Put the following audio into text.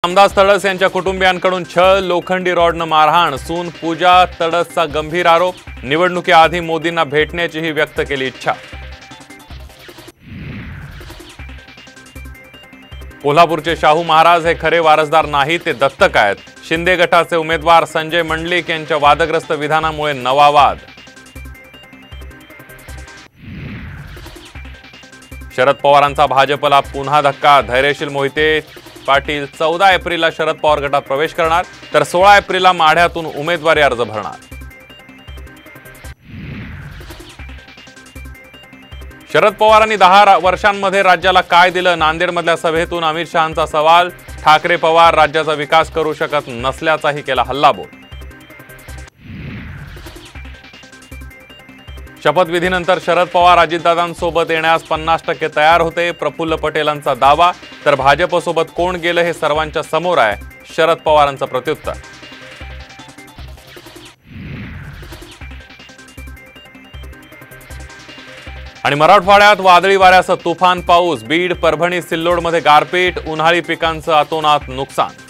रामदास तडस यांच्या कुटुंबियांकडून छळ, लोखंडी रॉडनं मारहाण, सून पूजा तडसचा गंभीर आरोप, निवडणुकीआधी मोदींना भेटण्याचीही व्यक्त केली इच्छा। कोल्हापूरचे शाहू महाराज हे खरे वारसदार नाही, ते दत्तक आहेत। शिंदे गटाचे उमेदवार संजय मंडलिक यांच्या वादग्रस्त विधानामुळे नवा वाद। शरद पवारांचा भाजपला पुन्हा धक्का, धैर्यशील मोहिते पाटील 14 एप्रिलला शरद पवार गटात प्रवेश करणार, तर 16 एप्रिलला माढ्यातून उमेदवारी अर्ज भरणार। शरद पवारांनी 10 वर्षांमध्ये राज्याला काय दिलं? नांदेडमधल्या सभेतून अमित शहांचा सवाल। ठाकरे पवार राज्याचा विकास करू शकत नसल्याचाही केला हल्लाबोल। शपथविधीनंतर शरद पवार अजितदादांसोबत येण्यास 50% तयार होते, प्रफुल्ल पटेलांचा दावा। तर भाजपसोबत कोण गेलं हे सर्वांच्या समोर आहे, शरद पवारांचं प्रत्युत्तर। आणि मराठवाड्यात वादळी वाऱ्यासह तुफान पाऊस, बीड, परभणी, सिल्लोडमध्ये गारपीट, उन्हाळी पिकांचं अतोनात नुकसान।